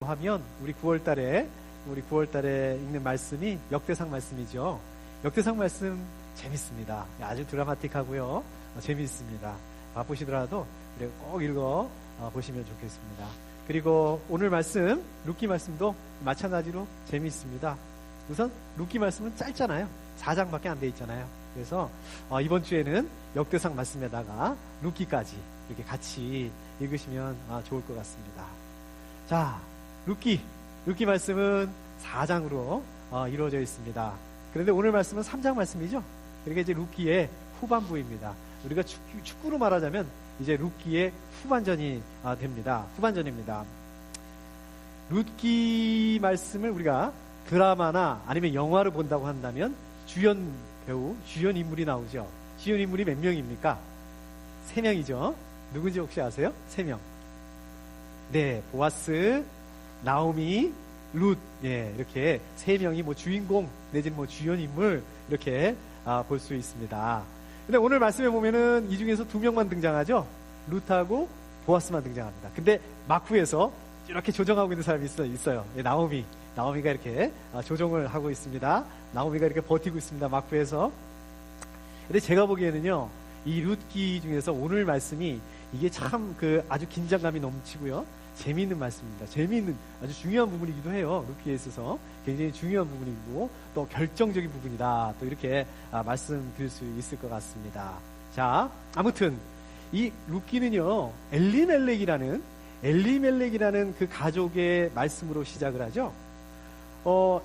하면 우리 9월달에 읽는 말씀이 역대상 말씀이죠. 역대상 말씀 재밌습니다. 아주 드라마틱하고요. 재밌습니다. 바쁘시더라도 꼭 읽어 보시면 좋겠습니다. 그리고 오늘 말씀 룻기 말씀도 마찬가지로 재미있습니다. 우선 룻기 말씀은 짧잖아요. 4장밖에 안 돼 있잖아요. 그래서 이번 주에는 역대상 말씀에다가 룻기까지 이렇게 같이 읽으시면 좋을 것 같습니다. 자, 룻기 말씀은 4장으로 이루어져 있습니다. 그런데 오늘 말씀은 3장 말씀이죠. 그러니까 이제 룻기의 후반부입니다. 우리가 축구로 말하자면 이제 룻기의 후반전이 됩니다. 후반전입니다. 룻기 말씀을 우리가 드라마나 아니면 영화를 본다고 한다면 주연 배우, 주연 인물이 나오죠. 주연 인물이 몇 명입니까? 3명이죠. 누군지 혹시 아세요? 3명. 네, 보아스, 나오미, 룻, 이렇게 3명이 주인공 내지는 주연 인물 이렇게 볼 수 있습니다. 근데 오늘 말씀에 보면은 이 중에서 2명만 등장하죠. 룻하고 보아스만 등장합니다. 근데 마쿠에서 이렇게 조정하고 있는 사람이 있어요. 나오미가 이렇게 조정을 하고 있습니다. 나오미가 이렇게 버티고 있습니다. 마쿠에서. 근데 제가 보기에는요, 이 룻기 중에서 오늘 말씀이 이게 참 아주 긴장감이 넘치고요. 재미있는 말씀입니다. 재미있는 아주 중요한 부분이기도 해요. 룻기에 있어서 굉장히 중요한 부분이고 또 결정적인 부분이다. 또 이렇게 말씀드릴 수 있을 것 같습니다. 자, 아무튼 이 룻기는요, 엘리멜렉이라는 그 가족의 말씀으로 시작을 하죠.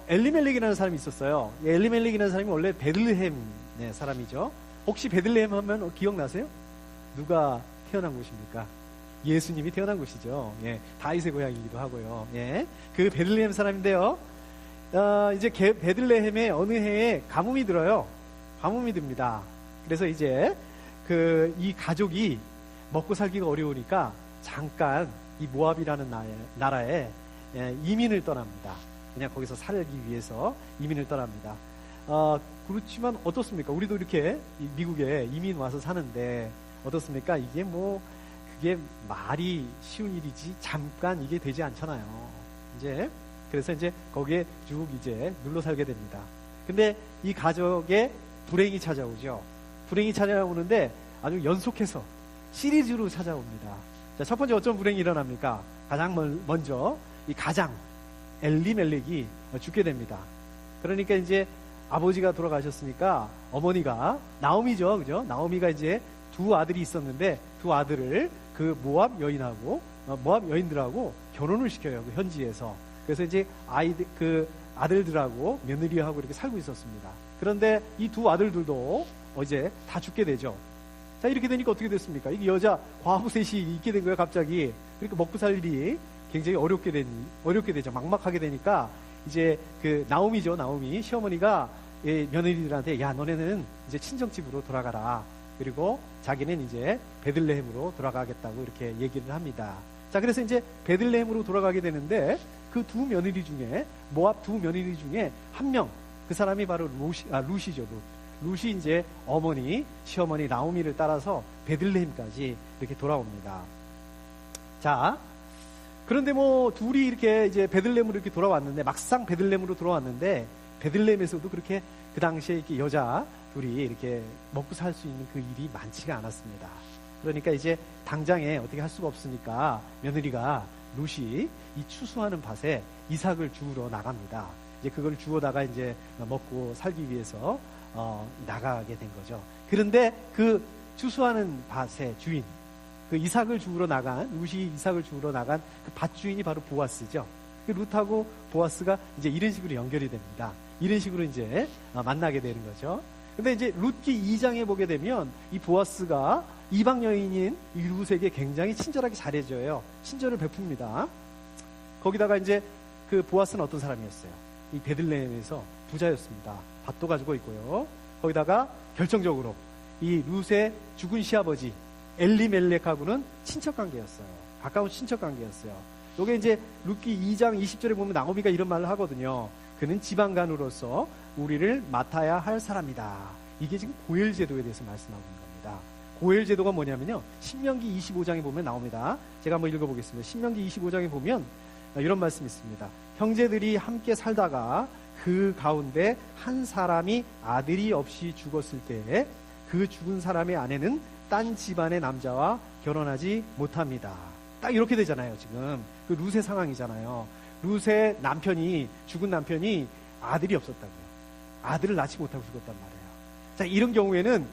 엘리멜렉이라는 사람이 있었어요. 엘리멜렉이라는 사람이 원래 베들레헴 사람이죠. 혹시 베들레헴 하면 기억나세요? 누가 태어난 곳입니까? 예수님이 태어난 곳이죠. 다윗의 고향이기도 하고요. 그 베들레헴 사람인데요. 이제 베들레헴에 어느 해에 가뭄이 들어요. 가뭄이 듭니다. 그래서 이제 이 가족이 먹고 살기가 어려우니까 잠깐 이 모압이라는 나라에 이민을 떠납니다. 그냥 거기서 살기 위해서 이민을 떠납니다. 그렇지만 어떻습니까? 우리도 이렇게 미국에 이민 와서 사는데 어떻습니까? 그게 말이 쉬운 일이지 잠깐 이게 되지 않잖아요. 그래서 거기에 쭉 눌러 살게 됩니다. 근데 이 가족에 불행이 찾아오죠. 불행이 찾아오는데 아주 연속해서 시리즈로 찾아옵니다. 자, 첫 번째 어떤 불행이 일어납니까? 가장 먼저 이 가장 엘리멜렉이 죽게 됩니다. 그러니까 아버지가 돌아가셨으니까 어머니가 나오미죠, 그죠? 나오미가 2 아들이 있었는데 2 아들을 그 모압 여인들하고 결혼을 시켜요. 그 현지에서. 그래서 아들들하고 며느리하고 이렇게 살고 있었습니다. 그런데 이 2 아들들도 다 죽게 되죠. 자, 이렇게 되니까 어떻게 됐습니까? 이게 여자 과부 셋이 있게 된 거예요, 갑자기. 그러니까 먹고 살 일이 굉장히 어렵게 되죠. 막막하게 되니까 나오미죠, 나오미. 시어머니가 며느리들한테 야, 너네는 친정집으로 돌아가라. 그리고 자기는 베들레헴으로 돌아가겠다고 이렇게 얘기를 합니다. 자, 그래서 베들레헴으로 돌아가게 되는데 그 2 며느리 중에 모압 2 며느리 중에 1명, 그 사람이 바로 룻이죠. 룻이 시어머니 나오미를 따라서 베들레헴까지 이렇게 돌아옵니다. 자, 그런데 둘이 이렇게 베들레헴으로 이렇게 돌아왔는데 막상 베들레헴으로 돌아왔는데 베들레헴에서도 그렇게 그 당시에 이렇게 여자 둘이 이렇게 먹고 살 수 있는 그 일이 많지가 않았습니다. 그러니까 당장에 어떻게 할 수가 없으니까 며느리가 룻이 이 추수하는 밭에 이삭을 주우러 나갑니다. 그걸 주워다가 먹고 살기 위해서 나가게 된 거죠. 그런데 그 추수하는 밭의 주인, 그 이삭을 주우러 나간 룻이 이삭을 주우러 나간 그 밭 주인이 바로 보아스죠. 그 룻하고 보아스가 이런 식으로 연결이 됩니다. 이런 식으로 만나게 되는 거죠. 근데 룻기 2장에 보게 되면 이 보아스가 이방 여인인 이 룻에게 굉장히 친절하게 잘해줘요. 친절을 베풉니다. 거기다가 그 보아스는 어떤 사람이었어요? 이 베들레헴에서 부자였습니다. 밭도 가지고 있고요. 거기다가 결정적으로 이 룻의 죽은 시아버지 엘리멜렉하고는 친척 관계였어요. 가까운 친척 관계였어요. 요게 룻기 2장 20절에 보면 나오미가 이런 말을 하거든요. 그는 지방간으로서 우리를 맡아야 할 사람이다. 이게 지금 고엘 제도에 대해서 말씀하고 있는 겁니다. 고엘 제도가 뭐냐면요, 신명기 25장에 보면 나옵니다. 제가 한번 읽어보겠습니다. 신명기 25장에 보면 이런 말씀이 있습니다. 형제들이 함께 살다가 그 가운데 한 사람이 아들이 없이 죽었을 때에 그 죽은 사람의 아내는 딴 집안의 남자와 결혼하지 못합니다. 딱 이렇게 되잖아요. 지금 그 룻의 상황이잖아요. 룻의 남편이, 죽은 남편이 아들이 없었다고요. 아들을 낳지 못하고 죽었단 말이에요. 자, 이런 경우에는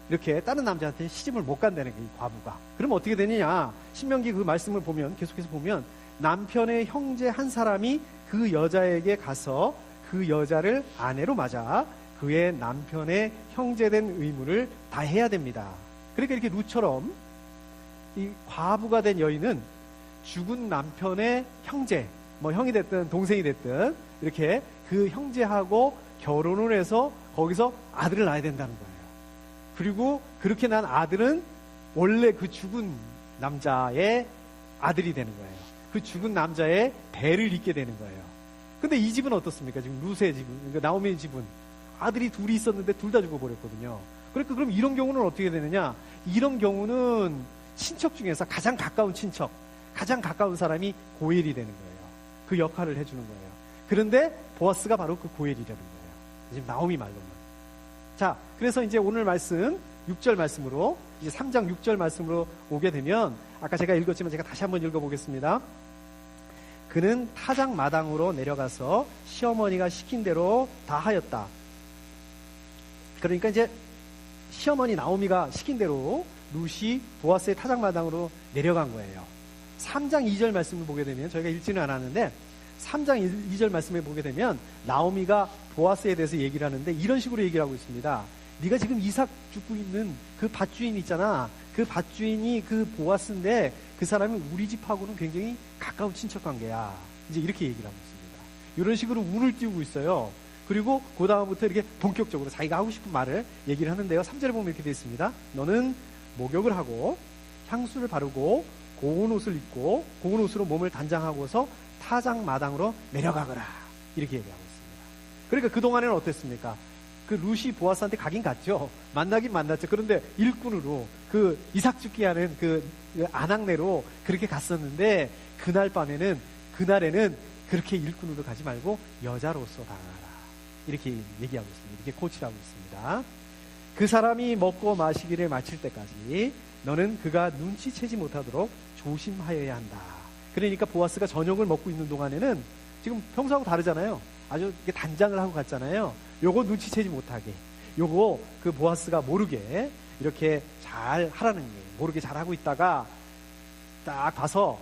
이렇게 다른 남자한테 시집을 못 간다는 거예요, 이 과부가. 그러면 어떻게 되느냐? 신명기 그 말씀을 보면, 계속해서 보면 남편의 형제 한 사람이 그 여자에게 가서 그 여자를 아내로 맞아 그의 남편의 형제된 의무를 다 해야 됩니다. 그러니까 이렇게 룻처럼 이 과부가 된 여인은 죽은 남편의 형제, 뭐 형이 됐든 동생이 됐든 이렇게 그 형제하고 결혼을 해서 거기서 아들을 낳아야 된다는 거예요. 그리고 그렇게 난 아들은 원래 그 죽은 남자의 아들이 되는 거예요. 그 죽은 남자의 대를 잇게 되는 거예요. 근데 이 집은 어떻습니까? 지금 룻의 집은, 그러니까 나오미의 집은 아들이 둘이 있었는데 둘 다 죽어버렸거든요. 그러니까 그럼 이런 경우는 어떻게 되느냐? 이런 경우는 친척 중에서 가장 가까운 친척, 가장 가까운 사람이 고엘이 되는 거예요. 그 역할을 해주는 거예요. 그런데 보아스가 바로 그 고엘이라는 거예요. 지금 나오미 말로는. 자, 그래서 이제 오늘 말씀 6절 말씀으로, 이제 3장 6절 말씀으로 오게 되면, 아까 제가 읽었지만 제가 다시 한번 읽어보겠습니다. 그는 타작 마당으로 내려가서 시어머니가 시킨 대로 다 하였다. 그러니까 이제 시어머니 나오미가 시킨 대로 룻이 보아스의 타작 마당으로 내려간 거예요. 3장 2절 말씀을 보게 되면, 저희가 읽지는 않았는데 3장 2절 말씀을 보게 되면 나오미가 보아스에 대해서 얘기를 하는데 이런 식으로 얘기를 하고 있습니다. 네가 지금 이삭 죽고 있는 그 밭주인 있잖아. 그 밭주인이 그 보아스인데 그 사람이 우리 집하고는 굉장히 가까운 친척 관계야. 이제 이렇게 얘기를 하고 있습니다. 이런 식으로 운을 띄우고 있어요. 그리고 그 다음부터 이렇게 본격적으로 자기가 하고 싶은 말을 얘기를 하는데요. 3절에 보면 이렇게 되어 있습니다. 너는 목욕을 하고 향수를 바르고 고운 옷을 입고 고운 옷으로 몸을 단장하고서 타작 마당으로 내려가거라. 이렇게 얘기하고 있습니다. 그러니까 그동안에는 어땠습니까? 그 룻이 보아스한테 가긴 갔죠. 만나긴 만났죠. 그런데 일꾼으로 그 이삭 죽게 하는 그 아낙네로 그렇게 갔었는데 그날에는 그렇게 일꾼으로 가지 말고 여자로서 다가가라. 이렇게 얘기하고 있습니다. 이렇게 코치를 하고 있습니다. 그 사람이 먹고 마시기를 마칠 때까지 너는 그가 눈치채지 못하도록 조심하여야 한다. 그러니까 보아스가 저녁을 먹고 있는 동안에는 지금 평소하고 다르잖아요. 아주 단장을 하고 갔잖아요. 요거 눈치채지 못하게, 요거 그 보아스가 모르게 이렇게 잘 하라는 거예요. 모르게 잘 하고 있다가 딱 봐서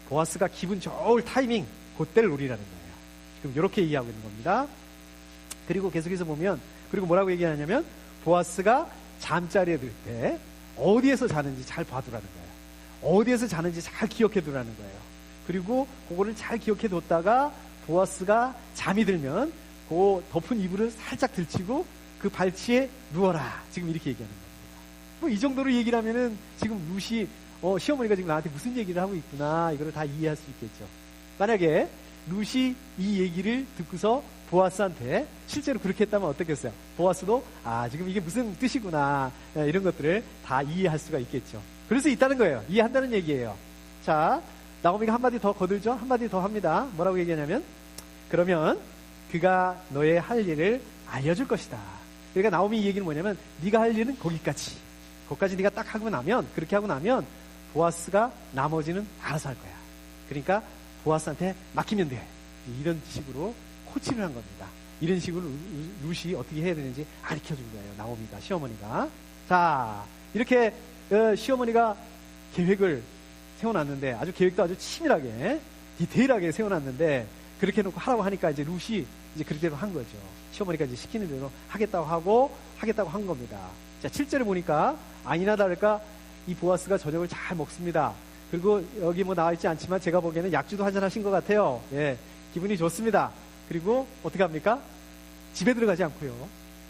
보아스가 기분 좋을 타이밍, 그때를 노리라는 거예요. 지금 이렇게 이해하고 있는 겁니다. 그리고 계속해서 보면, 그리고 뭐라고 얘기하냐면 보아스가 잠자리에 들 때 어디에서 자는지 잘 봐두라는 거예요. 어디에서 자는지 잘 기억해 두라는 거예요. 그리고 그거를 잘 기억해 뒀다가 보아스가 잠이 들면 그 덮은 이불을 살짝 들치고 그 발치에 누워라. 지금 이렇게 얘기하는 겁니다. 뭐 이 정도로 얘기를 하면은 지금 룻이 시어머니가 지금 나한테 무슨 얘기를 하고 있구나, 이거를 다 이해할 수 있겠죠. 만약에 룻이 이 얘기를 듣고서 보아스한테 실제로 그렇게 했다면 어떻겠어요? 보아스도 지금 이게 무슨 뜻이구나, 이런 것들을 다 이해할 수가 있겠죠. 그래서 있다는 거예요. 이해한다는 얘기예요. 자, 나오미가 한마디 더 거들죠? 한마디 더 합니다. 뭐라고 얘기하냐면, 그러면 그가 너의 할 일을 알려줄 것이다. 그러니까 나오미 이 얘기는 뭐냐면, 네가 할 일은 거기까지 네가 딱 하고 나면, 그렇게 하고 나면 보아스가 나머지는 알아서 할 거야. 그러니까 보아스한테 맡기면 돼. 이런 식으로 코치를 한 겁니다. 이런 식으로 룻이 어떻게 해야 되는지 가르쳐준 거예요. 나오미가, 시어머니가. 자, 이렇게 시어머니가 계획을 세워놨는데, 아주 계획도 아주 치밀하게 디테일하게 세워놨는데, 그렇게 해놓고 하라고 하니까 이제 룻이 이제 그렇게대로 한 거죠. 시어머니가 이제 시키는 대로 하겠다고 한 겁니다. 자, 7절에 보니까 아니나 다를까 이 보아스가 저녁을 잘 먹습니다. 그리고 여기 뭐 나와 있지 않지만 제가 보기에는 약주도 한잔 하신 것 같아요. 예, 기분이 좋습니다. 그리고 어떻게 합니까? 집에 들어가지 않고요.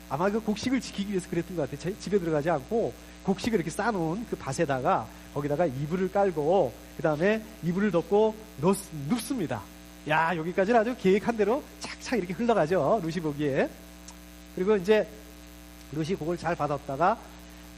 아마 그 곡식을 지키기 위해서 그랬던 것 같아요. 집에 들어가지 않고 곡식을 이렇게 쌓아놓은 그 밭에다가 거기다가 이불을 깔고 그 다음에 이불을 덮고 눕습니다. 야, 여기까지는 아주 계획한 대로 착착 이렇게 흘러가죠. 룻이 보기에. 그리고 이제 룻이 그걸 잘 받았다가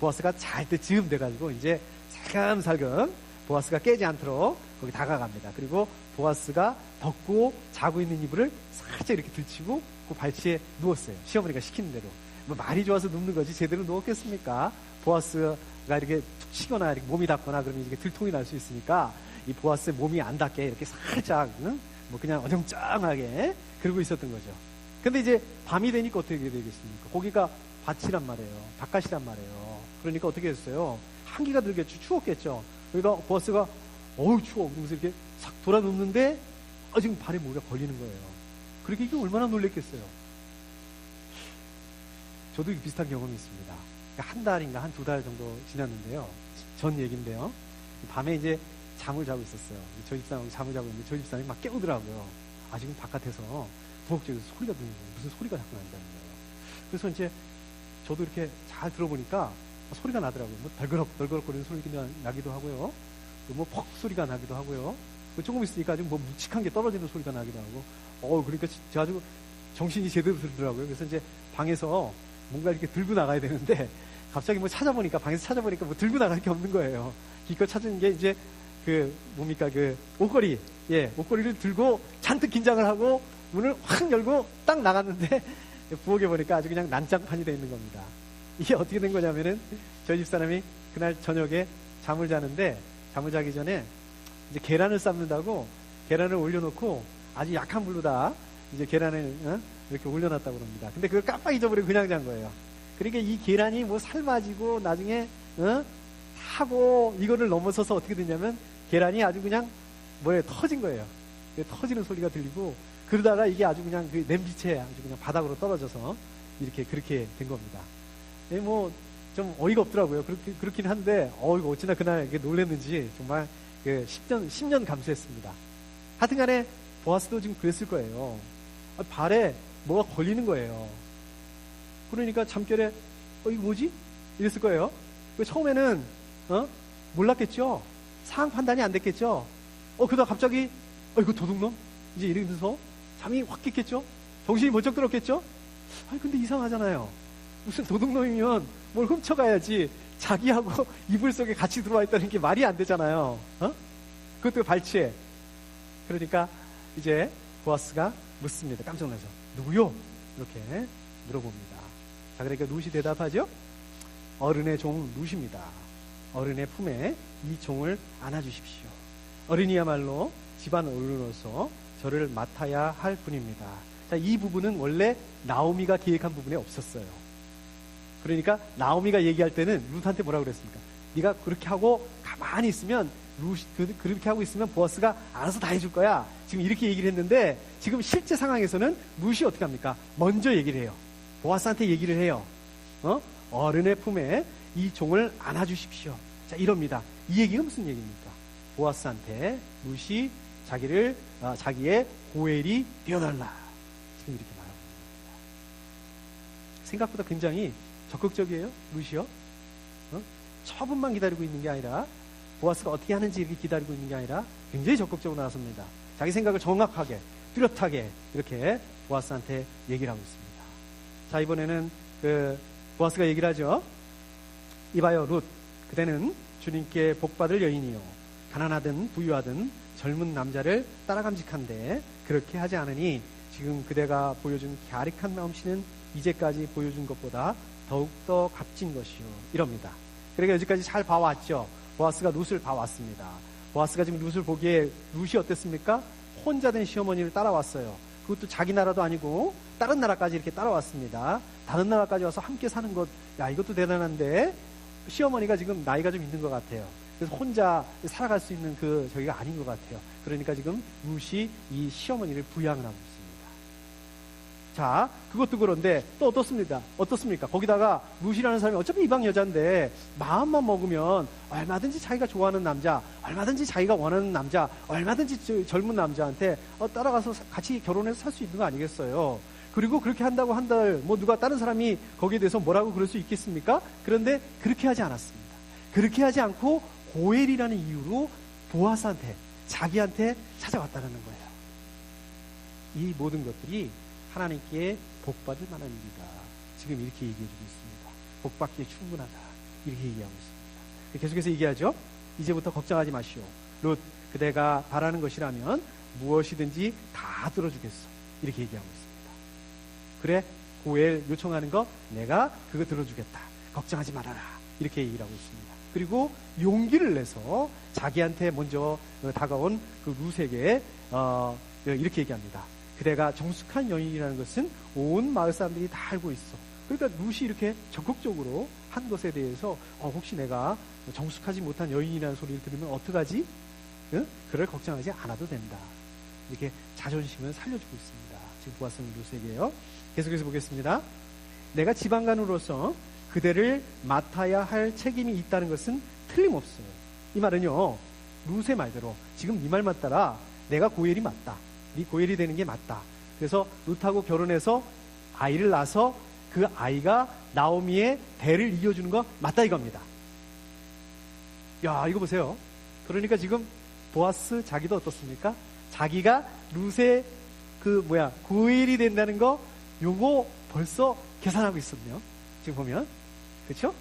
보아스가 잘 때쯤 돼가지고 이제 살금살금 보아스가 깨지 않도록 거기 다가갑니다. 그리고 보아스가 덮고 자고 있는 이불을 살짝 이렇게 들치고 그 발치에 누웠어요. 시어머니가 시키는 대로. 뭐 말이 좋아서 눕는 거지 제대로 누웠겠습니까? 보아스가 이렇게 툭 치거나 이렇게 몸이 닿거나 그러면 이게 들통이 날 수 있으니까 이 보아스의 몸이 안 닿게 이렇게 살짝 뭐 그냥 어정쩡하게 그러고 있었던 거죠. 근데 이제 밤이 되니까 어떻게 되겠습니까? 거기가 밭이란 말이에요. 바깥이란 말이에요. 그러니까 어떻게 했어요? 한기가 들겠죠. 추웠겠죠. 그러니까 보아스가 어우 추워 그러면서 이렇게 싹 돌아 눕는데 지금 발에 뭐가 걸리는 거예요. 그렇게 이게 얼마나 놀랬겠어요. 저도 비슷한 경험이 있습니다. 한 달인가 한 2달 정도 지났는데요. 전 얘기인데요. 밤에 이제 잠을 자고 있었어요. 저희 집사람하고 잠을 자고 있는데 저희 집사람이 막 깨우더라고요. 지금 바깥에서 부엌쪽에서 소리가 들리는 거예요. 무슨 소리가 자꾸 난다는 거예요. 그래서 이제 저도 이렇게 잘 들어보니까 소리가 나더라고요. 뭐 덜그럭거리는 소리가 나기도 하고요. 뭐 퍽 소리가 나기도 하고요. 조금 있으니까 아주 뭐 묵직한 게 떨어지는 소리가 나기도 하고. 그러니까 제가 아주 정신이 제대로 들더라고요. 그래서 이제 방에서 뭔가 이렇게 들고 나가야 되는데 갑자기 뭐 방에서 찾아보니까 뭐 들고 나갈 게 없는 거예요. 기껏 찾은 게 이제 뭡니까 옷걸이. 옷걸이를 들고 잔뜩 긴장을 하고 문을 확 열고 딱 나갔는데 부엌에 보니까 아주 그냥 난장판이 되어 있는 겁니다. 이게 어떻게 된 거냐면은 저희 집사람이 그날 저녁에 잠을 자는데 잠을 자기 전에 이제 계란을 삶는다고 계란을 올려놓고 아주 약한 불로다 이제 계란을 이렇게 올려놨다고 합니다. 근데 그걸 깜빡 잊어버리고 그냥 잔 거예요. 그러니까 이 계란이 뭐 삶아지고 나중에 타고 이거를 넘어서서 어떻게 됐냐면 계란이 아주 그냥 터진 거예요. 터지는 소리가 들리고 그러다가 이게 아주 그냥 그 냄비채 아주 그냥 바닥으로 떨어져서 그렇게 된 겁니다. 뭐 좀 어이가 없더라고요. 그렇긴 한데 이거 어찌나 그날 놀랬는지 정말 10년 감수했습니다. 하여튼간에 보아스도 지금 그랬을 거예요. 발에 뭐가 걸리는 거예요. 그러니까 잠결에 이거 뭐지? 이랬을 거예요. 처음에는 몰랐겠죠. 상황 판단이 안 됐겠죠. 그러다 갑자기 이거 도둑놈? 이제 이러면서 잠이 확 깼겠죠. 정신이 번쩍 들었겠죠. 근데 이상하잖아요. 무슨 도둑놈이면 뭘 훔쳐가야지 자기하고 이불 속에 같이 들어와 있다는 게 말이 안 되잖아요. 그것도 발치에. 그러니까 이제 보아스가 묻습니다. 깜짝 놀라서 누구요? 이렇게 물어봅니다. 자, 그러니까 룻이 대답하죠. 어른의 종 룻입니다. 어른의 품에 이 종을 안아주십시오. 어른이야말로 집안 어른으로서 저를 맡아야 할 분입니다. 자, 이 부분은 원래 나오미가 기획한 부분에 없었어요. 그러니까 나오미가 얘기할 때는 룻한테 뭐라고 그랬습니까? 네가 그렇게 하고 가만히 있으면 그렇게 하고 있으면 보아스가 알아서 다 해줄 거야. 지금 이렇게 얘기를 했는데 지금 실제 상황에서는 룻이 어떻게 합니까? 먼저 얘기를 해요. 보아스한테 얘기를 해요. 어른의 품에 이 종을 안아주십시오. 자, 이럽니다. 이 얘기가 무슨 얘기입니까? 보아스한테 룻이 자기의 고엘이 되어달라. 지금 이렇게 말하고 있습니다. 생각보다 굉장히 적극적이에요, 룻이요. 처분만 기다리고 있는 게 아니라 보아스가 어떻게 하는지 이렇게 기다리고 있는 게 아니라 굉장히 적극적으로 나섭니다. 자기 생각을 정확하게, 뚜렷하게 이렇게 보아스한테 얘기를 하고 있습니다. 자, 이번에는 보아스가 얘기를 하죠. 이봐요, 룻. 그대는 주님께 복받을 여인이요. 가난하든 부유하든 젊은 남자를 따라감직한데 그렇게 하지 않으니 지금 그대가 보여준 갸륵한 마음씨는 이제까지 보여준 것보다 더욱더 값진 것이요. 이럽니다. 그러니까 여기까지 잘 봐왔죠. 보아스가 룻을 봐왔습니다. 보아스가 지금 룻을 보기에 룻이 어땠습니까? 혼자 된 시어머니를 따라왔어요. 그것도 자기 나라도 아니고 다른 나라까지 이렇게 따라왔습니다. 다른 나라까지 와서 함께 사는 것, 이것도 대단한데 시어머니가 지금 나이가 좀 있는 것 같아요. 그래서 혼자 살아갈 수 있는 저기가 아닌 것 같아요. 그러니까 지금 룻이 이 시어머니를 부양을 하고 있습니다. 자, 그것도 그런데 또 어떻습니까? 거기다가 룻이라는 사람이 어차피 이방 여자인데 마음만 먹으면 얼마든지 자기가 좋아하는 남자, 얼마든지 자기가 원하는 남자, 얼마든지 젊은 남자한테 따라가서 같이 결혼해서 살 수 있는 거 아니겠어요? 그리고 그렇게 한다고 한들 누가 다른 사람이 거기에 대해서 뭐라고 그럴 수 있겠습니까? 그런데 그렇게 하지 않았습니다. 그렇게 하지 않고 고엘이라는 이유로 보아스한테, 자기한테 찾아왔다는 거예요. 이 모든 것들이 하나님께 복받을 만한 일이다. 지금 이렇게 얘기해주고 있습니다. 복받기에 충분하다. 이렇게 얘기하고 있습니다. 계속해서 얘기하죠. 이제부터 걱정하지 마시오. 룻, 그대가 바라는 것이라면 무엇이든지 다 들어주겠어. 이렇게 얘기하고 있습니다. 그래, 고엘 요청하는 거 내가 그거 들어주겠다. 걱정하지 말아라. 이렇게 얘기를 하고 있습니다. 그리고 용기를 내서 자기한테 먼저 다가온 그 룻에게 이렇게 얘기합니다. 그대가 정숙한 여인이라는 것은 온 마을 사람들이 다 알고 있어. 그러니까 룻이 이렇게 적극적으로 한 것에 대해서 혹시 내가 정숙하지 못한 여인이라는 소리를 들으면 어떡하지? 응? 그럴 걱정하지 않아도 된다. 이렇게 자존심을 살려주고 있습니다. 지금 보았으면 룻에게요. 계속해서 보겠습니다. 내가 지방간으로서 그대를 맡아야 할 책임이 있다는 것은 틀림없어요. 이 말은요, 룻의 말대로 지금 네 말만 따라 내가 고엘이 맞다. 네 고엘이 되는 게 맞다. 그래서 룻하고 결혼해서 아이를 낳아서 그 아이가 나오미의 대를 이어주는 거 맞다 이겁니다. 야, 이거 보세요. 그러니까 지금 보아스 자기도 어떻습니까? 자기가 룻의 고엘이 된다는 거 요거 벌써 계산하고 있었네요. 지금 보면. 그렇죠?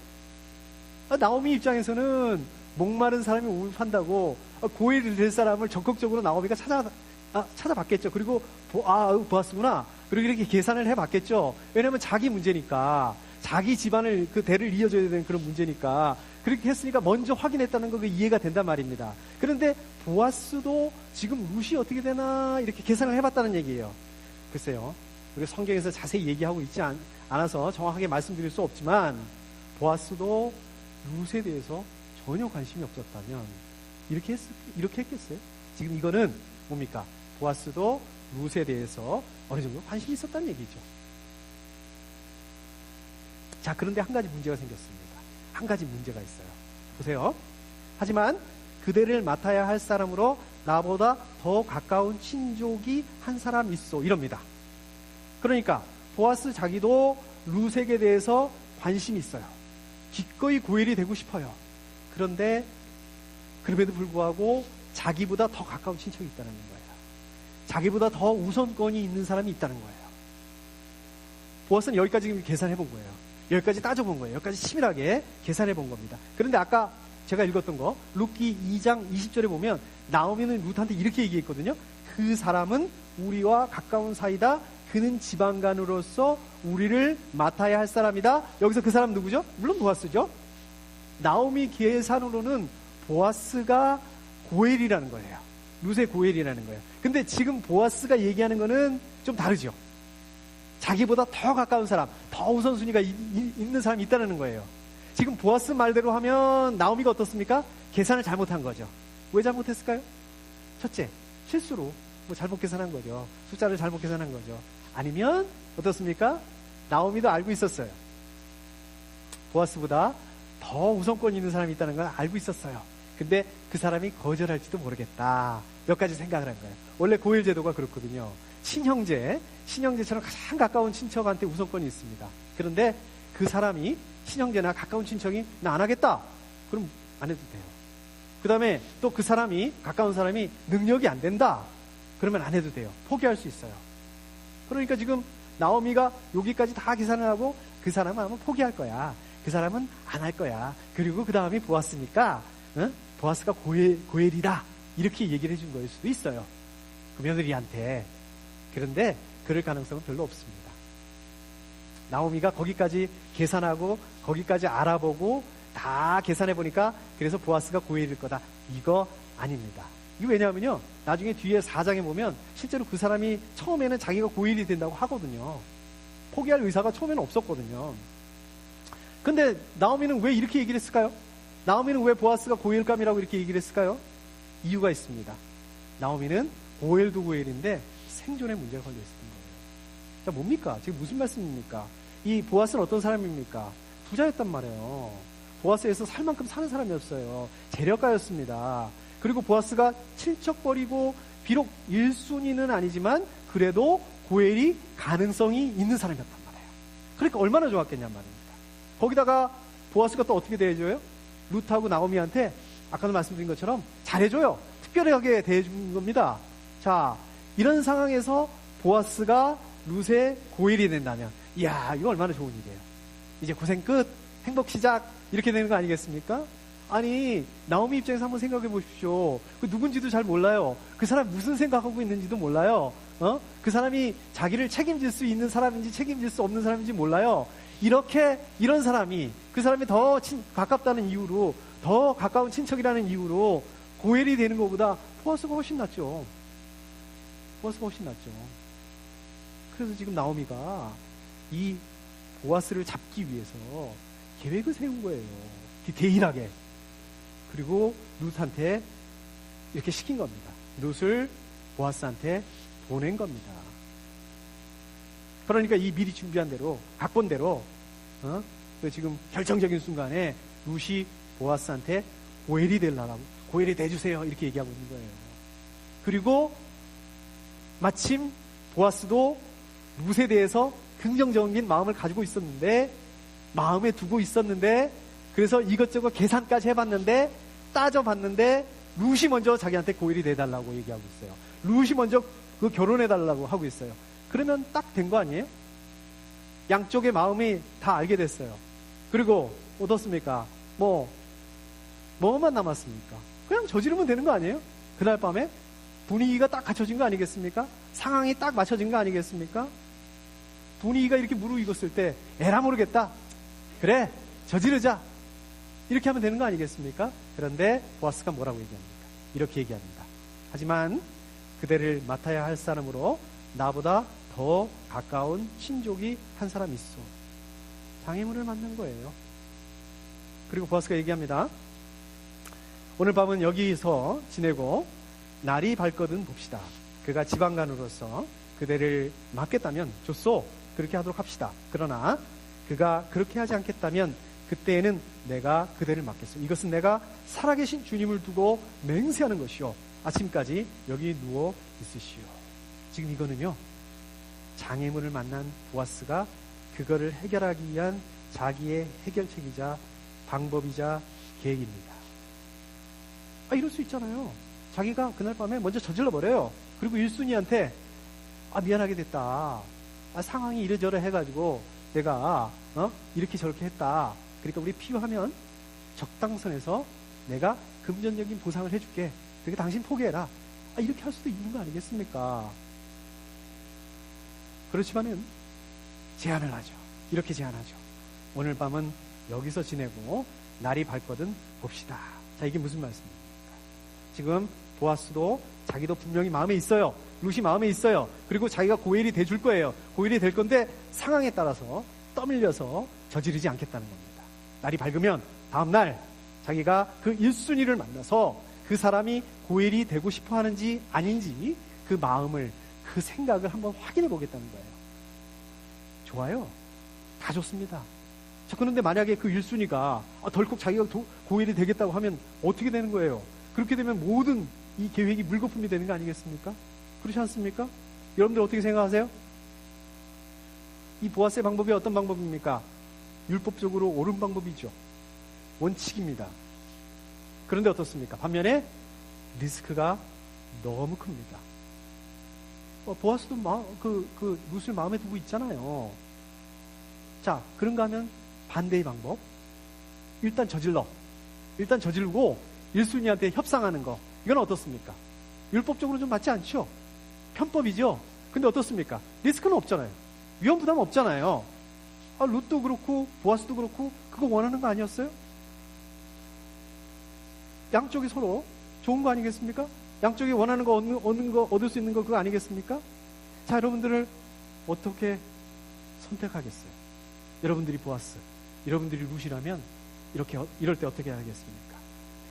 나오미 입장에서는 목마른 사람이 우유 판다고 고엘이 될 사람을 적극적으로 나오미가 찾아봤겠죠. 그리고 보았구나. 그리고 이렇게 계산을 해봤겠죠. 왜냐하면 자기 문제니까, 자기 집안을 그 대를 이어줘야 되는 그런 문제니까 그렇게 했으니까 먼저 확인했다는 거 이해가 된단 말입니다. 그런데 보아스도 지금 룻이 어떻게 되나 이렇게 계산을 해봤다는 얘기예요. 글쎄요. 우리 성경에서 자세히 얘기하고 있지 않아서 정확하게 말씀드릴 수 없지만 보아스도 룻에 대해서 전혀 관심이 없었다면 이렇게 했겠어요? 지금 이거는 뭡니까? 보아스도 룻에 대해서 어느 정도 관심이 있었다는 얘기죠. 자, 그런데 한 가지 문제가 생겼습니다. 한 가지 문제가 있어요. 보세요. 하지만 그대를 맡아야 할 사람으로 나보다 더 가까운 친족이 한 사람 있어. 이럽니다. 그러니까 보아스 자기도 룻에게 대해서 관심이 있어요. 기꺼이 고엘이 되고 싶어요. 그런데 그럼에도 불구하고 자기보다 더 가까운 친척이 있다는 거예요. 자기보다 더 우선권이 있는 사람이 있다는 거예요. 보아스는 여기까지 계산해 본 거예요. 여기까지 따져본 거예요. 여기까지 치밀하게 계산해 본 겁니다. 그런데 아까 제가 읽었던 거 룻기 2장 20절에 보면 나오미는 룻한테 이렇게 얘기했거든요. 그 사람은 우리와 가까운 사이다. 그는 지방간으로서 우리를 맡아야 할 사람이다. 여기서 그 사람 누구죠? 물론 보아스죠. 나오미 계산으로는 보아스가 고엘이라는 거예요. 룻의 고엘이라는 거예요. 근데 지금 보아스가 얘기하는 거는 좀 다르죠. 자기보다 더 가까운 사람, 더 우선순위가 있는 사람이 있다는 거예요. 지금 보아스 말대로 하면 나오미가 어떻습니까? 계산을 잘못한 거죠. 왜 잘못했을까요? 첫째, 실수로 잘못 계산한 거죠. 숫자를 잘못 계산한 거죠. 아니면 어떻습니까? 나오미도 알고 있었어요. 보아스보다 더 우선권 있는 사람이 있다는 걸 알고 있었어요. 근데 그 사람이 거절할지도 모르겠다. 몇 가지 생각을 한 거예요. 원래 고엘 제도가 그렇거든요. 친형제처럼 가장 가까운 친척한테 우선권이 있습니다. 그런데 그 사람이 친형제나 가까운 친척이 나 안 하겠다. 그럼 안 해도 돼요. 그 다음에 또 그 사람이 가까운 사람이 능력이 안 된다. 그러면 안 해도 돼요. 포기할 수 있어요. 그러니까 지금 나오미가 여기까지 다 계산을 하고 그 사람은 아마 포기할 거야. 그 사람은 안 할 거야. 그리고 그 다음이 보아스니까 보아스가 고엘이다. 이렇게 얘기를 해준 거일 수도 있어요. 그 며느리한테. 그런데 그럴 가능성은 별로 없습니다. 나오미가 거기까지 계산하고 거기까지 알아보고 다 계산해보니까 그래서 보아스가 고엘일 거다. 이거 아닙니다. 이거 왜냐하면요. 나중에 뒤에 4장에 보면 실제로 그 사람이 처음에는 자기가 고엘이 된다고 하거든요. 포기할 의사가 처음에는 없었거든요. 근데 나오미는 왜 이렇게 얘기를 했을까요? 나오미는 왜 보아스가 고엘감이라고 이렇게 얘기를 했을까요? 이유가 있습니다. 나오미는 고엘도 고엘인데 생존에 문제가 걸려 있었던 거예요. 자, 뭡니까? 지금 무슨 말씀입니까? 이 보아스는 어떤 사람입니까? 부자였단 말이에요. 보아스에서 살 만큼 사는 사람이었어요. 재력가였습니다. 그리고 보아스가 친척거리고 비록 1순위는 아니지만 그래도 고엘이 가능성이 있는 사람이었단 말이에요. 그러니까 얼마나 좋았겠냔 말입니다. 거기다가 보아스가 또 어떻게 대해줘요? 룻하고 나오미한테 아까도 말씀드린 것처럼 잘해줘요. 특별하게 대해준 겁니다. 자, 이런 상황에서 보아스가 룻의 고엘이 된다면 이야, 이거 얼마나 좋은 일이에요. 이제 고생 끝, 행복 시작 이렇게 되는 거 아니겠습니까? 아니, 나오미 입장에서 한번 생각해 보십시오. 그 누군지도 잘 몰라요. 그 사람 무슨 생각하고 있는지도 몰라요. 그 사람이 자기를 책임질 수 있는 사람인지 책임질 수 없는 사람인지 몰라요. 이런 사람이, 그 사람이 더 가깝다는 이유로, 더 가까운 친척이라는 이유로 고엘이 되는 것보다 보아스가 훨씬 낫죠. 보아스가 훨씬 낫죠. 그래서 지금 나오미가 이 보아스를 잡기 위해서 계획을 세운 거예요. 디테일하게. 그리고 룻한테 이렇게 시킨 겁니다. 룻을 보아스한테 보낸 겁니다. 그러니까 이 미리 준비한 대로, 각본대로, 그 지금 결정적인 순간에 룻이 보아스한테 고엘이 되려고, 고엘이 돼주세요. 이렇게 얘기하고 있는 거예요. 그리고 마침 보아스도 룻에 대해서 긍정적인 마음을 가지고 있었는데, 마음에 두고 있었는데, 그래서 이것저것 계산까지 해봤는데, 따져봤는데, 룻이 먼저 자기한테 고엘이 돼달라고 얘기하고 있어요. 룻이 먼저 그 결혼해달라고 하고 있어요. 그러면 딱 된 거 아니에요? 양쪽의 마음이 다 알게 됐어요. 그리고 어떻습니까? 뭐만 남았습니까? 그냥 저지르면 되는 거 아니에요? 그날 밤에 분위기가 딱 갖춰진 거 아니겠습니까? 상황이 딱 맞춰진 거 아니겠습니까? 분위기가 이렇게 무르익었을 때 에라 모르겠다. 그래, 저지르자. 이렇게 하면 되는 거 아니겠습니까? 그런데 보아스가 뭐라고 얘기합니까? 이렇게 얘기합니다. 하지만 그대를 맡아야 할 사람으로 나보다 더 가까운 친족이 한 사람 있어. 장애물을 만난 거예요. 그리고 보아스가 얘기합니다. 오늘 밤은 여기서 지내고 날이 밝거든 봅시다. 그가 지방간으로서 그대를 맡겠다면 좋소. 그렇게 하도록 합시다. 그러나 그가 그렇게 하지 않겠다면 그때에는 내가 그대를 맡겠소. 이것은 내가 살아계신 주님을 두고 맹세하는 것이요. 아침까지 여기 누워 있으시오. 지금 이거는요, 장애물을 만난 보아스가 그거를 해결하기 위한 자기의 해결책이자 방법이자 계획입니다. 이럴 수 있잖아요. 자기가 그날 밤에 먼저 저질러 버려요. 그리고 1순위한테 미안하게 됐다. 상황이 이래저래 해가지고 내가 이렇게 저렇게 했다. 그러니까 우리 필요하면 적당선에서 내가 금전적인 보상을 해줄게. 그러니까 당신 포기해라. 이렇게 할 수도 있는 거 아니겠습니까? 그렇지만은 제안을 하죠. 이렇게 제안하죠. 오늘 밤은 여기서 지내고 날이 밝거든 봅시다. 자, 이게 무슨 말씀입니까? 지금 보아스도 자기도 분명히 마음에 있어요. 룻이 마음에 있어요. 그리고 자기가 고엘이 돼줄 거예요. 고엘이 될 건데 상황에 따라서 떠밀려서 저지르지 않겠다는 겁니다. 날이 밝으면 다음날 자기가 그 1순위를 만나서 그 사람이 고엘이 되고 싶어 하는지 아닌지 그 마음을, 그 생각을 한번 확인해 보겠다는 거예요. 좋아요. 다 좋습니다. 그런데 만약에 그 1순위가 덜컥 자기가 고엘이 되겠다고 하면 어떻게 되는 거예요? 그렇게 되면 모든 이 계획이 물거품이 되는 거 아니겠습니까? 그렇지 않습니까? 여러분들 어떻게 생각하세요? 이 보아스의 방법이 어떤 방법입니까? 율법적으로 옳은 방법이죠. 원칙입니다. 그런데 어떻습니까? 반면에 리스크가 너무 큽니다. 보아스도 룻을 마음에 두고 있잖아요. 자, 그런가 하면 반대의 방법. 일단 저지르고 1순위한테 협상하는 거. 이건 어떻습니까? 율법적으로 좀 맞지 않죠? 편법이죠? 근데 어떻습니까? 리스크는 없잖아요. 위험 부담 없잖아요. 룻도 그렇고 보아스도 그렇고 그거 원하는 거 아니었어요? 양쪽이 서로 좋은 거 아니겠습니까? 양쪽이 원하는 거 얻을 수 있는 거 그거 아니겠습니까? 자, 여러분들을 어떻게 선택하겠어요? 여러분들이 보아스, 여러분들이 룻이라면 이럴 때 어떻게 하겠습니까?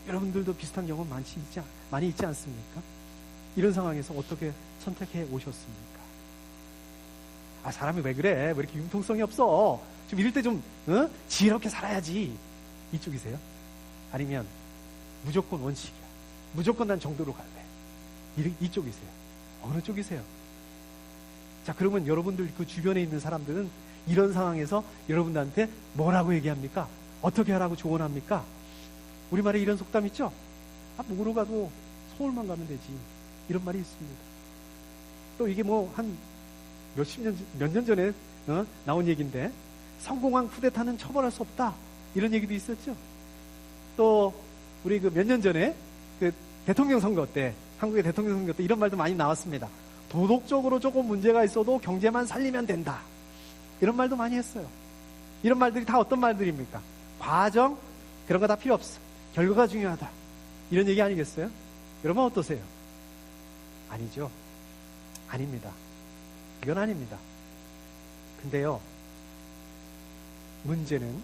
여러분들도 비슷한 경험 많이 있지 않습니까? 이런 상황에서 어떻게 선택해 오셨습니까? 사람이 왜 그래? 왜 이렇게 융통성이 없어? 좀 이럴 때 좀 지혜롭게 살아야지. 이쪽이세요? 아니면 무조건 원칙이야. 무조건 난 정도로 갈래. 이쪽이세요? 어느 쪽이세요? 자, 그러면 여러분들 그 주변에 있는 사람들은 이런 상황에서 여러분들한테 뭐라고 얘기합니까? 어떻게 하라고 조언합니까? 우리말에 이런 속담 있죠? 목으로 가도 서울만 가면 되지. 이런 말이 있습니다. 또 이게 한 몇 년 전에 나온 얘기인데, 성공한 쿠데타는 처벌할 수 없다. 이런 얘기도 있었죠. 또 우리 그 몇 년 전에 그 대통령 선거 때, 한국의 대통령 선거 때 이런 말도 많이 나왔습니다. 도덕적으로 조금 문제가 있어도 경제만 살리면 된다. 이런 말도 많이 했어요. 이런 말들이 다 어떤 말들입니까? 과정, 그런 거 다 필요 없어. 결과가 중요하다. 이런 얘기 아니겠어요? 여러분 어떠세요? 아니죠. 아닙니다. 이건 아닙니다. 근데요, 문제는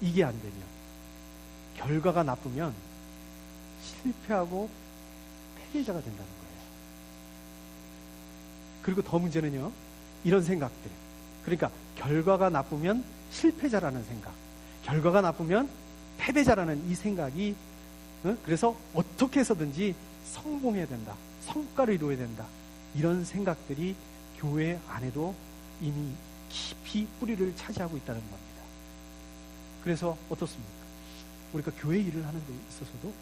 이게 안 되면, 결과가 나쁘면 실패하고 패배자가 된다는 거예요. 그리고 더 문제는요, 이런 생각들. 그러니까 결과가 나쁘면 실패자라는 생각, 결과가 나쁘면 패배자라는 이 생각이, 그래서 어떻게 해서든지 성공해야 된다, 성과를 이루어야 된다, 이런 생각들이 교회 안에도 이미 깊이 뿌리를 차지하고 있다는 겁니다. 그래서 어떻습니까? 우리가 교회 일을 하는 데 있어서도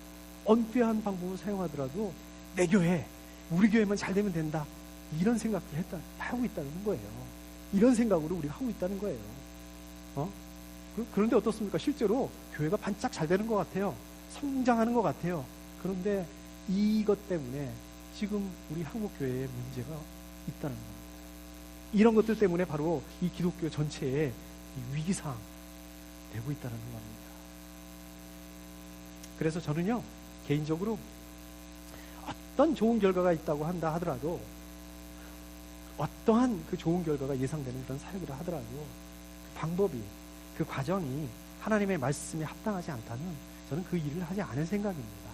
언짢은 방법을 사용하더라도 내 교회, 우리 교회만 잘 되면 된다, 이런 생각을 하고 있다는 거예요. 이런 생각으로 우리가 하고 있다는 거예요. 그런데 어떻습니까? 실제로 교회가 반짝 잘 되는 것 같아요. 성장하는 것 같아요. 그런데 이것 때문에 지금 우리 한국 교회에 문제가 있다는 겁니다. 이런 것들 때문에 바로 이 기독교 전체에 이 위기상 되고 있다는 겁니다. 그래서 저는요, 개인적으로 어떤 좋은 결과가 있다고 한다 하더라도, 어떠한 그 좋은 결과가 예상되는 그런 사역을 하더라도 그 방법이, 그 과정이 하나님의 말씀에 합당하지 않다면 저는 그 일을 하지 않을 생각입니다.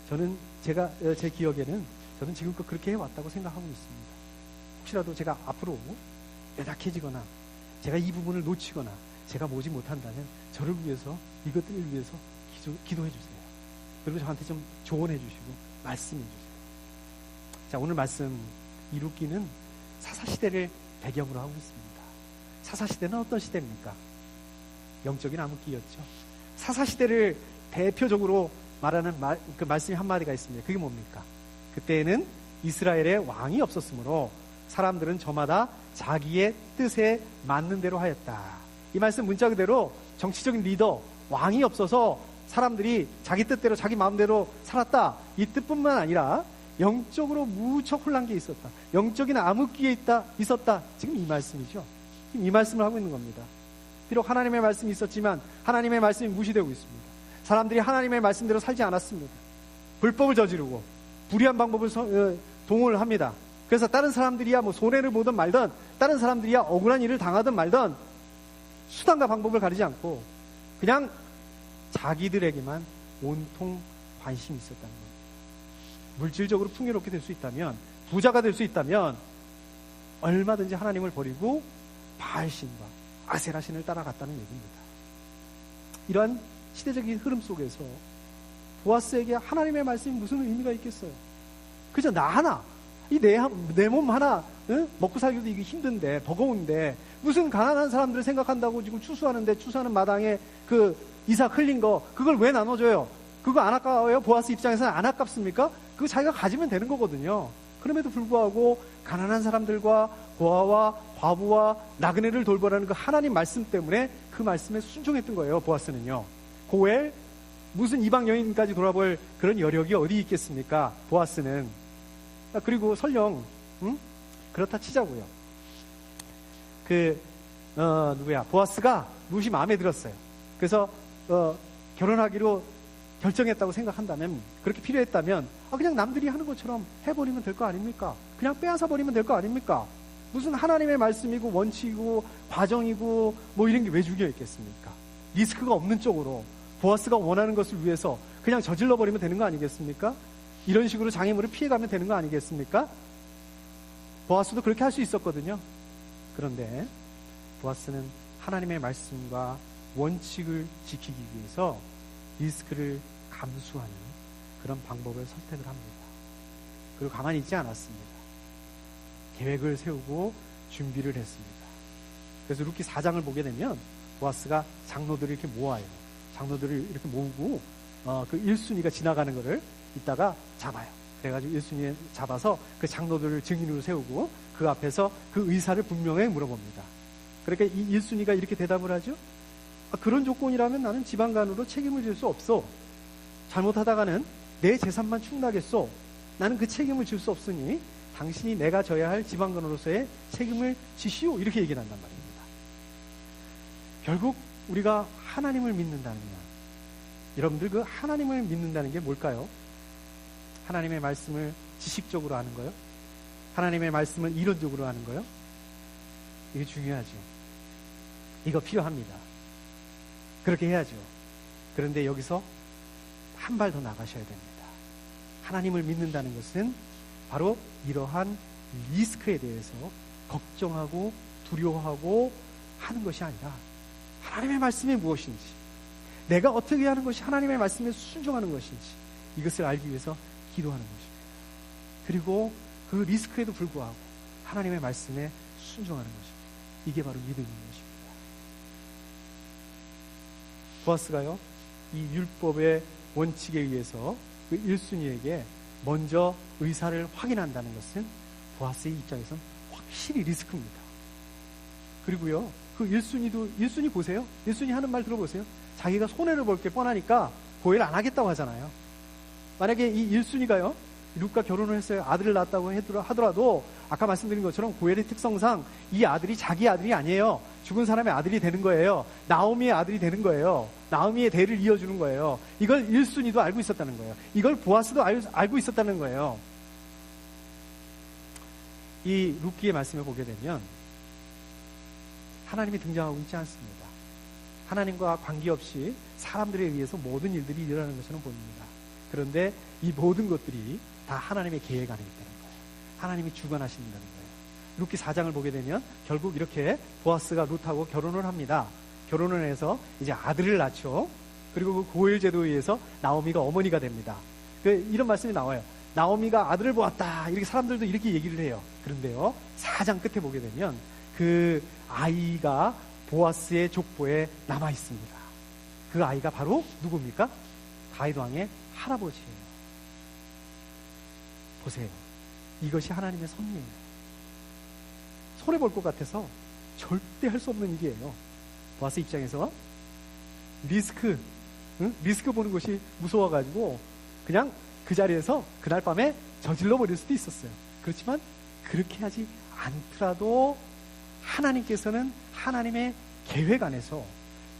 저는 제 기억에는 저는 지금껏 그렇게 해왔다고 생각하고 있습니다. 혹시라도 제가 앞으로 연약해지거나 제가 이 부분을 놓치거나 제가 모지 못한다면 저를 위해서, 이것들을 위해서 기도해 주세요. 그리고 저한테 좀 조언해 주시고 말씀해 주세요. 자, 오늘 말씀 이루기는 사사시대를 배경으로 하고 있습니다. 사사시대는 어떤 시대입니까? 영적인 암흑기였죠. 사사시대를 대표적으로 말하는 그 말씀이 한마디가 있습니다. 그게 뭡니까? 그때에는 이스라엘의 왕이 없었으므로 사람들은 저마다 자기의 뜻에 맞는 대로 하였다. 이 말씀 문자 그대로 정치적인 리더, 왕이 없어서 사람들이 자기 뜻대로, 자기 마음대로 살았다, 이 뜻뿐만 아니라 영적으로 무척 혼란기에 있었다, 영적인 암흑기에 있었다. 지금 이 말씀이죠. 지금 이 말씀을 하고 있는 겁니다. 비록 하나님의 말씀이 있었지만 하나님의 말씀이 무시되고 있습니다. 사람들이 하나님의 말씀대로 살지 않았습니다. 불법을 저지르고 불의한 방법을 동원을 합니다. 그래서 다른 사람들이야 뭐 손해를 보든 말든, 다른 사람들이야 억울한 일을 당하든 말든 수단과 방법을 가리지 않고 그냥 자기들에게만 온통 관심이 있었다는 겁니다. 물질적으로 풍요롭게 될 수 있다면, 부자가 될 수 있다면 얼마든지 하나님을 버리고 바알신과 아세라신을 따라갔다는 얘기입니다. 이러한 시대적인 흐름 속에서 보아스에게 하나님의 말씀이 무슨 의미가 있겠어요? 그저 나 하나, 이 내 몸 하나, 먹고 살기도 이게 힘든데, 버거운데, 무슨 가난한 사람들을 생각한다고 지금 추수하는 마당에 그 이삭 흘린 거, 그걸 왜 나눠줘요? 그거 안 아까워요? 보아스 입장에서는 안 아깝습니까? 그거 자기가 가지면 되는 거거든요. 그럼에도 불구하고 가난한 사람들과 고아와 과부와 나그네를 돌보라는 그 하나님 말씀 때문에 그 말씀에 순종했던 거예요. 보아스는요. 고엘, 무슨 이방 여인까지 돌아볼 그런 여력이 어디 있겠습니까? 보아스는. 그리고 설령 그렇다 치자고요. 보아스가 무엇이 마음에 들었어요. 그래서 결혼하기로 결정했다고 생각한다면, 그렇게 필요했다면 그냥 남들이 하는 것처럼 해버리면 될 거 아닙니까? 그냥 빼앗아 버리면 될 거 아닙니까? 무슨 하나님의 말씀이고 원칙이고 과정이고 뭐 이런 게 왜 죽여 있겠습니까? 리스크가 없는 쪽으로 보아스가 원하는 것을 위해서 그냥 저질러 버리면 되는 거 아니겠습니까? 이런 식으로 장애물을 피해가면 되는 거 아니겠습니까? 보아스도 그렇게 할 수 있었거든요. 그런데 보아스는 하나님의 말씀과 원칙을 지키기 위해서 리스크를 감수하는 그런 방법을 선택을 합니다. 그리고 가만히 있지 않았습니다. 계획을 세우고 준비를 했습니다. 그래서 룻기 4장을 보게 되면 보아스가 장로들을 이렇게 모아요. 장로들을 이렇게 모으고 그 1순위가 지나가는 거를 이따가 잡아요. 그래가지고 1순위에 잡아서 그 장로들을 증인으로 세우고 그 앞에서 그 의사를 분명히 물어봅니다. 그러니까 이 1순위가 이렇게 대답을 하죠. 그런 조건이라면 나는 지방간으로 책임을 질 수 없어. 잘못하다가는 내 재산만 축나겠소. 나는 그 책임을 질 수 없으니 당신이 내가 져야 할 지방간으로서의 책임을 지시오. 이렇게 얘기를 한단 말입니다. 결국 우리가 하나님을 믿는다는 것. 여러분들 그 하나님을 믿는다는 게 뭘까요? 하나님의 말씀을 지식적으로 아는 거요? 하나님의 말씀을 이론적으로 아는 거요? 이게 중요하죠. 이거 필요합니다. 그렇게 해야죠. 그런데 여기서 한 발 더 나가셔야 됩니다. 하나님을 믿는다는 것은 바로 이러한 리스크에 대해서 걱정하고 두려워하고 하는 것이 아니라 하나님의 말씀이 무엇인지, 내가 어떻게 하는 것이 하나님의 말씀에 순종하는 것인지 이것을 알기 위해서 기도하는 것입니다. 그리고 그 리스크에도 불구하고 하나님의 말씀에 순종하는 것입니다. 이게 바로 믿음인 것입니다. 보아스가요, 이 율법의 원칙에 의해서 그 1순위에게 먼저 의사를 확인한다는 것은 보아스의 입장에서는 확실히 리스크입니다. 그리고요, 그 1순위 보세요. 1순위 하는 말 들어보세요. 자기가 손해를 볼 게 뻔하니까 고해를 안 하겠다고 하잖아요. 만약에 이 1순위가요, 룻과 결혼을 했어요. 아들을 낳았다고 하더라도 아까 말씀드린 것처럼 고엘의 특성상 이 아들이 자기 아들이 아니에요. 죽은 사람의 아들이 되는 거예요. 나오미의 아들이 되는 거예요. 나오미의 대를 이어주는 거예요. 이걸 1순위도 알고 있었다는 거예요. 이걸 보아스도 알고 있었다는 거예요. 이 룻기의 말씀을 보게 되면 하나님이 등장하고 있지 않습니다. 하나님과 관계없이 사람들에 의해서 모든 일들이 일어나는 것처럼 보입니다. 그런데 이 모든 것들이 다 하나님의 계획 안에 있다는 거예요. 하나님이 주관하신다는 거예요. 룻기 4장을 보게 되면 결국 이렇게 보아스가 룻하고 결혼을 합니다. 결혼을 해서 이제 아들을 낳죠. 그리고 그 고엘 제도에 의해서 나오미가 어머니가 됩니다. 이런 말씀이 나와요. 나오미가 아들을 보았다. 이렇게 사람들도 이렇게 얘기를 해요. 그런데요, 4장 끝에 보게 되면 그 아이가 보아스의 족보에 남아 있습니다. 그 아이가 바로 누굽니까? 다윗 왕의 할아버지예요. 보세요. 이것이 하나님의 섭리예요. 손해볼 것 같아서 절대 할 수 없는 일이에요. 보아스 입장에서 리스크 보는 것이 무서워가지고 그냥 그 자리에서 그날 밤에 저질러 버릴 수도 있었어요. 그렇지만 그렇게 하지 않더라도 하나님께서는 하나님의 계획 안에서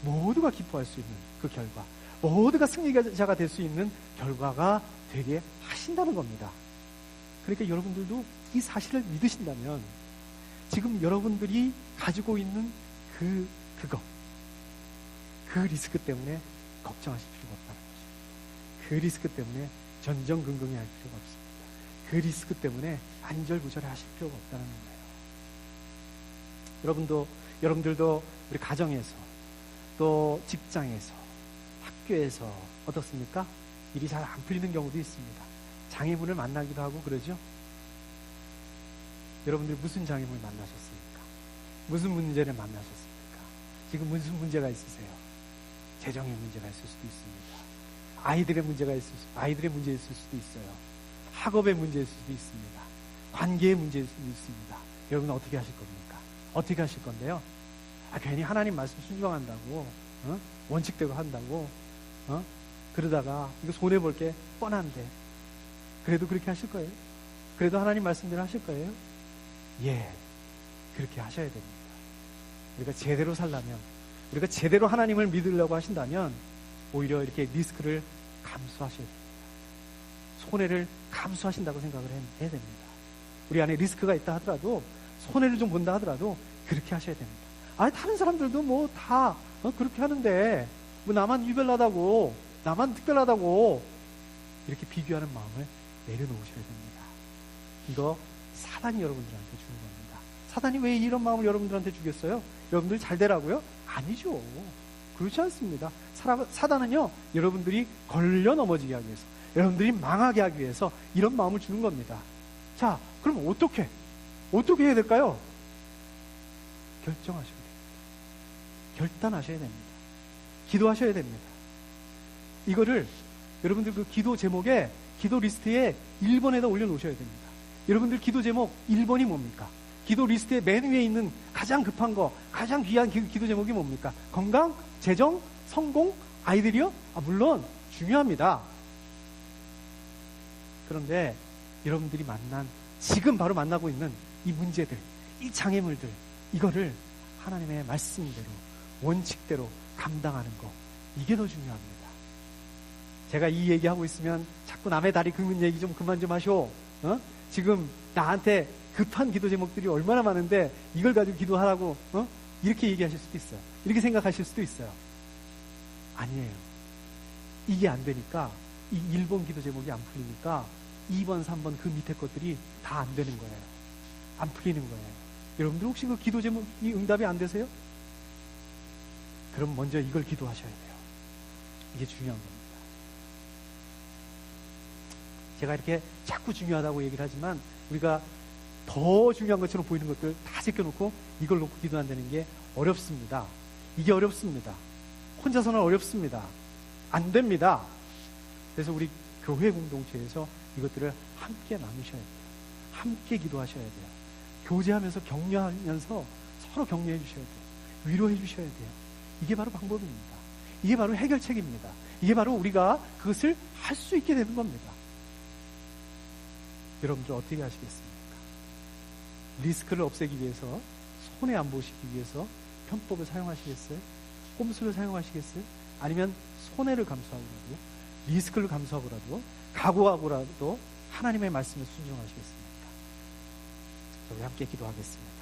모두가 기뻐할 수 있는 그 결과, 모두가 승리자가 될 수 있는 결과가 되게 하신다는 겁니다. 그러니까 여러분들도 이 사실을 믿으신다면 지금 여러분들이 가지고 있는 그 리스크 때문에 걱정하실 필요가 없다는 거죠. 그 리스크 때문에 전전긍긍히 할 필요가 없습니다. 그 리스크 때문에 안절부절해 하실 필요가 없다는 거예요. 여러분들도 우리 가정에서 또 직장에서 학교에서 어떻습니까? 일이 잘 안 풀리는 경우도 있습니다. 장애물을 만나기도 하고 그러죠? 여러분들 무슨 장애물 만나셨습니까? 무슨 문제를 만나셨습니까? 지금 무슨 문제가 있으세요? 재정의 문제가 있을 수도 있습니다. 아이들의 문제 있을 수도 있어요. 학업의 문제일 수도 있습니다. 관계의 문제일 수도 있습니다. 여러분은 어떻게 하실 겁니까? 어떻게 하실 건데요? 괜히 하나님 말씀 순종한다고, 원칙대로 한다고, 그러다가 이거 손해볼 게 뻔한데 그래도 그렇게 하실 거예요? 그래도 하나님 말씀대로 하실 거예요? 예, 그렇게 하셔야 됩니다. 우리가 제대로 살려면, 우리가 제대로 하나님을 믿으려고 하신다면 오히려 이렇게 리스크를 감수하셔야 됩니다. 손해를 감수하신다고 생각을 해야 됩니다. 우리 안에 리스크가 있다 하더라도, 손해를 좀 본다 하더라도 그렇게 하셔야 됩니다. 다른 사람들도 뭐 다 그렇게 하는데 뭐 나만 유별나다고, 나만 특별하다고 이렇게 비교하는 마음을 내려놓으셔야 됩니다. 이거 사단이 여러분들한테 주는 겁니다. 사단이 왜 이런 마음을 여러분들한테 주겠어요? 여러분들이 잘 되라고요? 아니죠. 그렇지 않습니다. 사단은요, 여러분들이 걸려 넘어지게 하기 위해서, 여러분들이 망하게 하기 위해서 이런 마음을 주는 겁니다. 자, 그럼 어떻게 해야 될까요? 결정하셔야 됩니다. 결단하셔야 됩니다. 기도하셔야 됩니다. 이거를 여러분들 그 기도 제목에, 기도 리스트에 1번에다 올려놓으셔야 됩니다. 여러분들 기도 제목 1번이 뭡니까? 기도 리스트에 맨 위에 있는 가장 급한 거, 가장 귀한 기도 제목이 뭡니까? 건강, 재정, 성공, 아이들이요? 물론 중요합니다. 그런데 여러분들이 만난, 지금 바로 만나고 있는 이 문제들, 이 장애물들, 이거를 하나님의 말씀대로, 원칙대로 감당하는 거, 이게 더 중요합니다. 제가 이 얘기하고 있으면 자꾸 남의 다리 긁는 얘기 좀 그만 좀 하쇼. 지금 나한테 급한 기도 제목들이 얼마나 많은데 이걸 가지고 기도하라고 이렇게 얘기하실 수도 있어요. 이렇게 생각하실 수도 있어요. 아니에요. 이게 안 되니까, 이 1번 기도 제목이 안 풀리니까 2번, 3번 그 밑에 것들이 다 안 되는 거예요. 안 풀리는 거예요. 여러분들 혹시 그 기도 제목이 응답이 안 되세요? 그럼 먼저 이걸 기도하셔야 돼요. 이게 중요한 겁니다. 제가 이렇게 자꾸 중요하다고 얘기를 하지만 우리가 더 중요한 것처럼 보이는 것들 다 제껴놓고 이걸 놓고 기도한다는 게 어렵습니다. 이게 어렵습니다. 혼자서는 어렵습니다. 안 됩니다. 그래서 우리 교회 공동체에서 이것들을 함께 나누셔야 돼요. 함께 기도하셔야 돼요. 교제하면서 격려하면서 서로 격려해 주셔야 돼요. 위로해 주셔야 돼요. 이게 바로 방법입니다. 이게 바로 해결책입니다. 이게 바로 우리가 그것을 할 수 있게 되는 겁니다. 여러분들 어떻게 하시겠습니까? 리스크를 없애기 위해서, 손해 안 보시기 위해서 편법을 사용하시겠어요? 꼼수를 사용하시겠어요? 아니면 손해를 감수하고라도, 리스크를 감수하고라도, 각오하고라도 하나님의 말씀에 순종하시겠습니까? 우리 함께 기도하겠습니다.